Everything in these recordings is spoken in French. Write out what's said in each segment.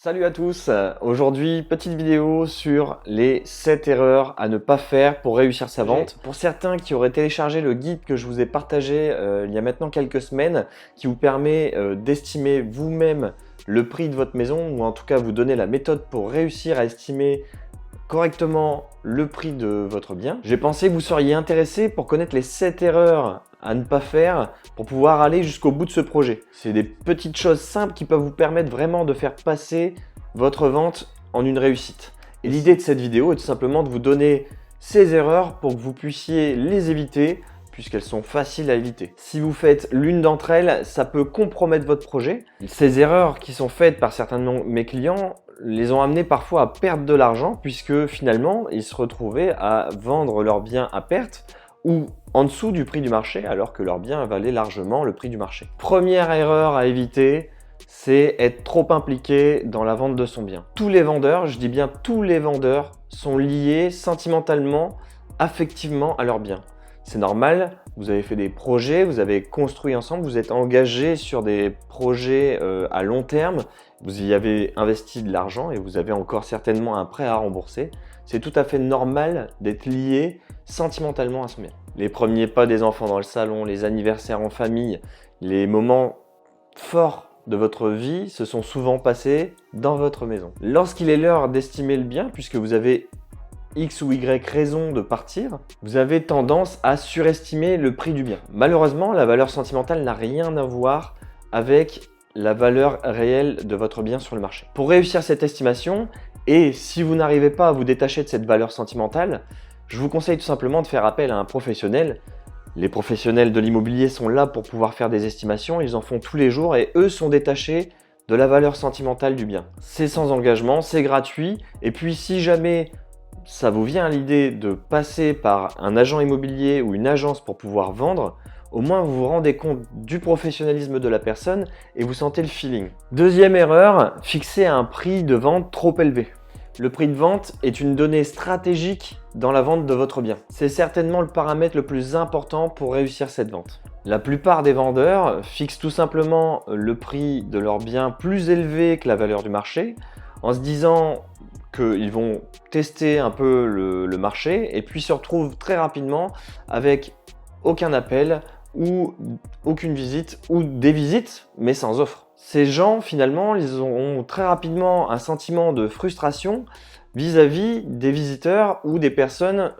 Salut à tous, aujourd'hui petite vidéo sur les 7 erreurs à ne pas faire pour réussir sa vente. Pour certains qui auraient téléchargé le guide que je vous ai partagé il y a maintenant quelques semaines, qui vous permet d'estimer vous-même le prix de votre maison, ou en tout cas vous donner la méthode pour réussir à estimer correctement le prix de votre bien. J'ai pensé que vous seriez intéressé pour connaître les 7 erreurs à ne pas faire pour pouvoir aller jusqu'au bout de ce projet. C'est des petites choses simples qui peuvent vous permettre vraiment de faire passer votre vente en une réussite. Et l'idée de cette vidéo est tout simplement de vous donner ces erreurs pour que vous puissiez les éviter, puisqu'elles sont faciles à éviter. Si vous faites l'une d'entre elles, ça peut compromettre votre projet. Ces erreurs qui sont faites par certains de mes clients les ont amenés parfois à perdre de l'argent, puisque finalement, ils se retrouvaient à vendre leurs biens à perte ou en dessous du prix du marché, alors que leur bien valait largement le prix du marché. Première erreur à éviter, c'est être trop impliqué dans la vente de son bien. Tous les vendeurs, je dis bien tous les vendeurs, sont liés sentimentalement, affectivement à leur bien. C'est normal, vous avez fait des projets, vous avez construit ensemble, vous êtes engagé sur des projets à long terme, vous y avez investi de l'argent et vous avez encore certainement un prêt à rembourser. C'est tout à fait normal d'être lié sentimentalement à son bien. Les premiers pas des enfants dans le salon, les anniversaires en famille, les moments forts de votre vie se sont souvent passés dans votre maison. Lorsqu'il est l'heure d'estimer le bien, puisque vous avez X ou Y raison de partir, vous avez tendance à surestimer le prix du bien. Malheureusement, la valeur sentimentale n'a rien à voir avec la valeur réelle de votre bien sur le marché. Pour réussir cette estimation, et si vous n'arrivez pas à vous détacher de cette valeur sentimentale, je vous conseille tout simplement de faire appel à un professionnel. Les professionnels de l'immobilier sont là pour pouvoir faire des estimations, ils en font tous les jours et eux sont détachés de la valeur sentimentale du bien. C'est sans engagement, c'est gratuit, et puis si jamais ça vous vient à l'idée de passer par un agent immobilier ou une agence pour pouvoir vendre, au moins vous vous rendez compte du professionnalisme de la personne et vous sentez le feeling. Deuxième erreur, fixer un prix de vente trop élevé. Le prix de vente est une donnée stratégique dans la vente de votre bien. C'est certainement le paramètre le plus important pour réussir cette vente. La plupart des vendeurs fixent tout simplement le prix de leur bien plus élevé que la valeur du marché, en se disant qu'ils vont tester un peu le marché et puis se retrouvent très rapidement avec aucun appel ou aucune visite ou des visites mais sans offre. Ces gens finalement ils auront très rapidement un sentiment de frustration vis-à-vis des visiteurs ou des personnes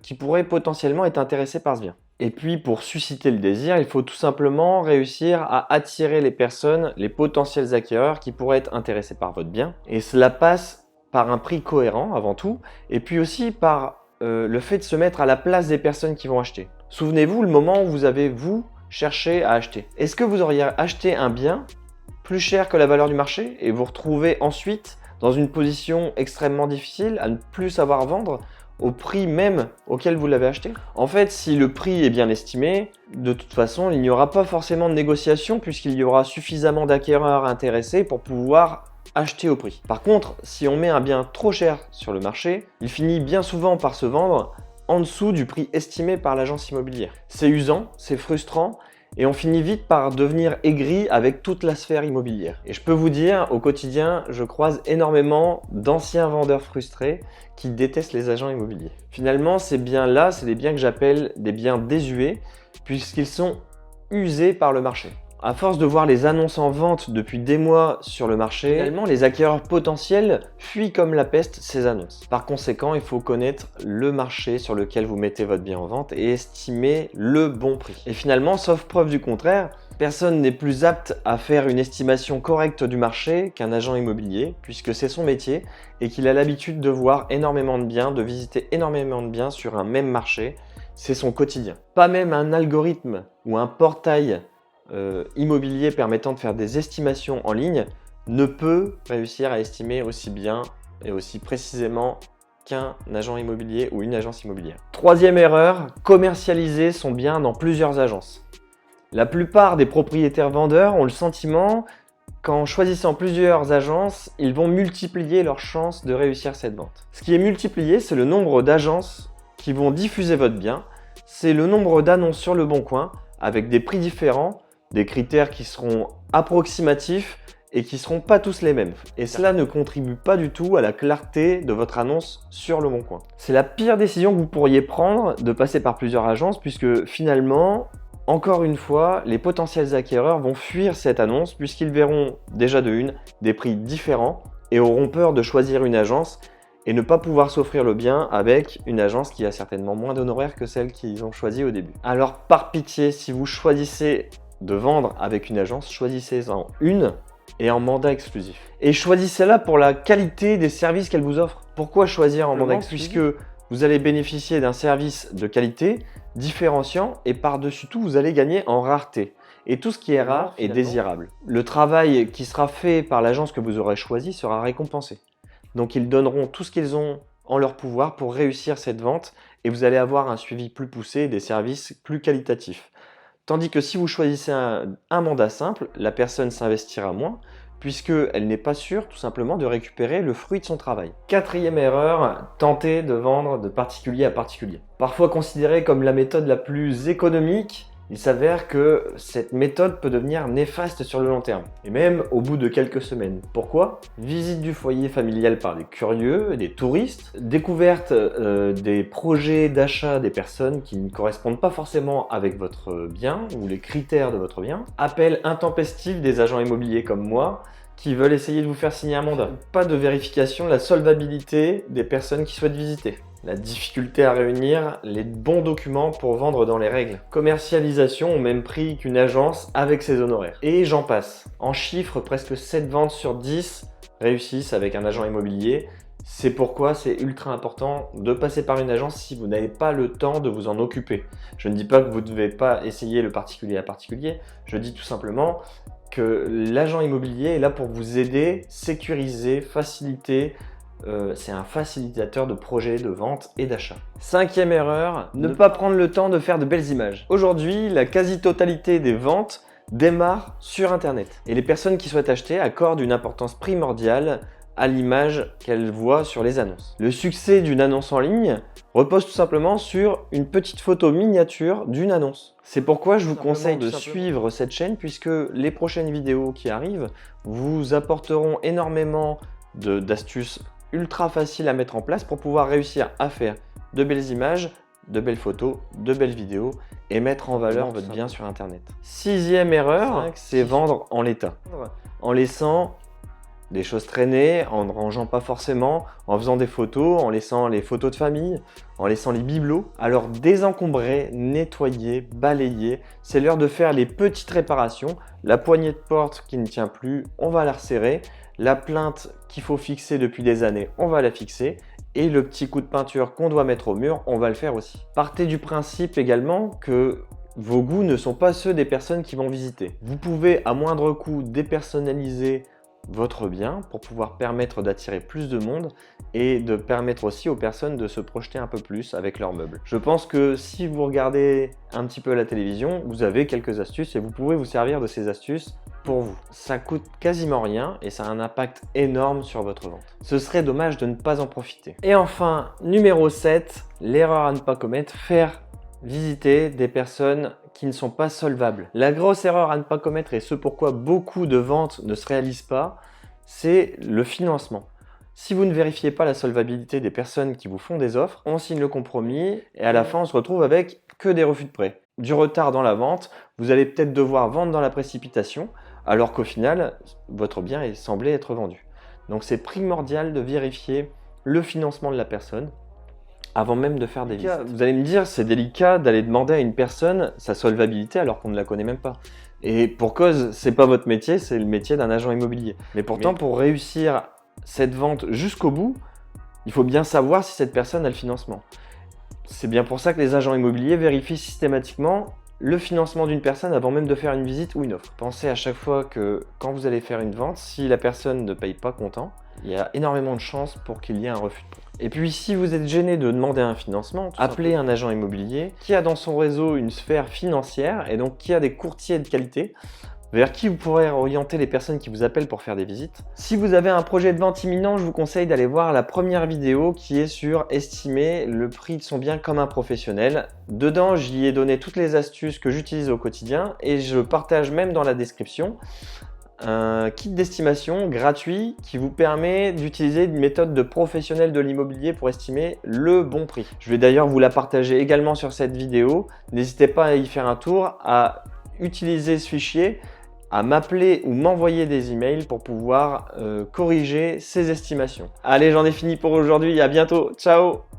qui pourraient potentiellement être intéressées par ce bien. Et puis pour susciter le désir, il faut tout simplement réussir à attirer les personnes, les potentiels acquéreurs qui pourraient être intéressés par votre bien. Et cela passe par un prix cohérent avant tout, et puis aussi par le fait de se mettre à la place des personnes qui vont acheter. Souvenez-vous le moment où vous avez, vous, cherché à acheter. Est-ce que vous auriez acheté un bien plus cher que la valeur du marché et vous retrouvez ensuite dans une position extrêmement difficile à ne plus savoir vendre au prix même auquel vous l'avez acheté? En fait, si le prix est bien estimé, de toute façon, il n'y aura pas forcément de négociation puisqu'il y aura suffisamment d'acquéreurs intéressés pour pouvoir acheter au prix. Par contre, si on met un bien trop cher sur le marché, il finit bien souvent par se vendre en dessous du prix estimé par l'agence immobilière. C'est usant, c'est frustrant, et on finit vite par devenir aigri avec toute la sphère immobilière. Et je peux vous dire, au quotidien, je croise énormément d'anciens vendeurs frustrés qui détestent les agents immobiliers. Finalement, ces biens-là, c'est des biens que j'appelle des biens désuets, puisqu'ils sont usés par le marché. À force de voir les annonces en vente depuis des mois sur le marché, finalement, les acquéreurs potentiels fuient comme la peste ces annonces. Par conséquent, il faut connaître le marché sur lequel vous mettez votre bien en vente et estimer le bon prix. Et finalement, sauf preuve du contraire, personne n'est plus apte à faire une estimation correcte du marché qu'un agent immobilier, puisque c'est son métier et qu'il a l'habitude de voir énormément de biens, de visiter énormément de biens sur un même marché. C'est son quotidien. Pas même un algorithme ou un portail immobilier permettant de faire des estimations en ligne ne peut réussir à estimer aussi bien et aussi précisément qu'un agent immobilier ou une agence immobilière. Troisième erreur, commercialiser son bien dans plusieurs agences. La plupart des propriétaires vendeurs ont le sentiment qu'en choisissant plusieurs agences, ils vont multiplier leurs chances de réussir cette vente. Ce qui est multiplié, c'est le nombre d'agences qui vont diffuser votre bien, c'est le nombre d'annonces sur le bon coin avec des prix différents, des critères qui seront approximatifs et qui ne seront pas tous les mêmes. Et cela ne contribue pas du tout à la clarté de votre annonce sur Le Bon Coin. C'est la pire décision que vous pourriez prendre de passer par plusieurs agences puisque finalement, encore une fois, les potentiels acquéreurs vont fuir cette annonce puisqu'ils verront déjà de une des prix différents et auront peur de choisir une agence et ne pas pouvoir s'offrir le bien avec une agence qui a certainement moins d'honoraires que celle qu'ils ont choisie au début. Alors par pitié, si vous choisissez de vendre avec une agence, choisissez-en une et en mandat exclusif. Et choisissez-la pour la qualité des services qu'elle vous offre. Pourquoi choisir en mandat exclusif? Puisque vous allez bénéficier d'un service de qualité, différenciant, et par-dessus tout, vous allez gagner en rareté. Et tout ce qui est rare est désirable. Le travail qui sera fait par l'agence que vous aurez choisi sera récompensé. Donc ils donneront tout ce qu'ils ont en leur pouvoir pour réussir cette vente et vous allez avoir un suivi plus poussé et des services plus qualitatifs. Tandis que si vous choisissez un mandat simple, la personne s'investira moins puisqu'elle n'est pas sûre tout simplement de récupérer le fruit de son travail. Quatrième erreur, tenter de vendre de particulier à particulier. Parfois considérée comme la méthode la plus économique, il s'avère que cette méthode peut devenir néfaste sur le long terme, et même au bout de quelques semaines. Pourquoi? Visite du foyer familial par des curieux, des touristes, découverte des projets d'achat des personnes qui ne correspondent pas forcément avec votre bien ou les critères de votre bien, appel intempestif des agents immobiliers comme moi, qui veulent essayer de vous faire signer un mandat. Pas de vérification de la solvabilité des personnes qui souhaitent visiter. La difficulté à réunir les bons documents pour vendre dans les règles. Commercialisation au même prix qu'une agence avec ses honoraires. Et j'en passe. En chiffres, presque 7 ventes sur 10 réussissent avec un agent immobilier. C'est pourquoi c'est ultra important de passer par une agence si vous n'avez pas le temps de vous en occuper. Je ne dis pas que vous ne devez pas essayer le particulier à particulier. Je dis tout simplement que l'agent immobilier est là pour vous aider, sécuriser, faciliter. C'est un facilitateur de projets de vente et d'achat. Cinquième erreur, ne pas prendre le temps de faire de belles images. Aujourd'hui, la quasi-totalité des ventes démarre sur Internet. Et les personnes qui souhaitent acheter accordent une importance primordiale à l'image qu'elles voient sur les annonces. Le succès d'une annonce en ligne repose tout simplement sur une petite photo miniature d'une annonce. C'est pourquoi je vous conseille de suivre cette chaîne puisque les prochaines vidéos qui arrivent vous apporteront énormément d'astuces ultra faciles à mettre en place pour pouvoir réussir à faire de belles images, de belles photos, de belles vidéos et mettre en valeur votre bien sur Internet. Sixième erreur, c'est vendre en l'état. En laissant des choses traîner, en ne rangeant pas forcément, en faisant des photos, en laissant les photos de famille, en laissant les bibelots. Alors désencombrer, nettoyer, balayer, c'est l'heure de faire les petites réparations. La poignée de porte qui ne tient plus, on va la resserrer. La plainte qu'il faut fixer depuis des années, on va la fixer. Et le petit coup de peinture qu'on doit mettre au mur, on va le faire aussi. Partez du principe également que vos goûts ne sont pas ceux des personnes qui vont visiter. Vous pouvez à moindre coût dépersonnaliser votre bien pour pouvoir permettre d'attirer plus de monde et de permettre aussi aux personnes de se projeter un peu plus avec leurs meubles. Je pense que si vous regardez un petit peu la télévision, vous avez quelques astuces et vous pouvez vous servir de ces astuces pour vous. Ça coûte quasiment rien et ça a un impact énorme sur votre vente. Ce serait dommage de ne pas en profiter. Et enfin, numéro 7, l'erreur à ne pas commettre, faire visiter des personnes qui ne sont pas solvables. La grosse erreur à ne pas commettre et ce pourquoi beaucoup de ventes ne se réalisent pas, c'est le financement. Si vous ne vérifiez pas la solvabilité des personnes qui vous font des offres, on signe le compromis et à la fin on se retrouve avec que des refus de prêt. Du retard dans la vente, vous allez peut-être devoir vendre dans la précipitation alors qu'au final, votre bien est semblé être vendu. Donc c'est primordial de vérifier le financement de la personne avant même de faire des visites. Vous allez me dire, c'est délicat d'aller demander à une personne sa solvabilité alors qu'on ne la connaît même pas. Et pour cause, c'est pas votre métier, c'est le métier d'un agent immobilier. Mais pourtant, pour réussir cette vente jusqu'au bout, il faut bien savoir si cette personne a le financement. C'est bien pour ça que les agents immobiliers vérifient systématiquement le financement d'une personne avant même de faire une visite ou une offre. Pensez à chaque fois que quand vous allez faire une vente, si la personne ne paye pas comptant, il y a énormément de chances pour qu'il y ait un refus de prêt. Et puis si vous êtes gêné de demander un financement, appelez un agent immobilier qui a dans son réseau une sphère financière et donc qui a des courtiers de qualité vers qui vous pourrez orienter les personnes qui vous appellent pour faire des visites. Si vous avez un projet de vente imminent, je vous conseille d'aller voir la première vidéo qui est sur estimer le prix de son bien comme un professionnel. Dedans, j'y ai donné toutes les astuces que j'utilise au quotidien et je partage même dans la description un kit d'estimation gratuit qui vous permet d'utiliser une méthode de professionnel de l'immobilier pour estimer le bon prix. Je vais d'ailleurs vous la partager également sur cette vidéo. N'hésitez pas à y faire un tour, à utiliser ce fichier, à m'appeler ou m'envoyer des emails pour pouvoir corriger ces estimations. Allez, j'en ai fini pour aujourd'hui. À bientôt. Ciao!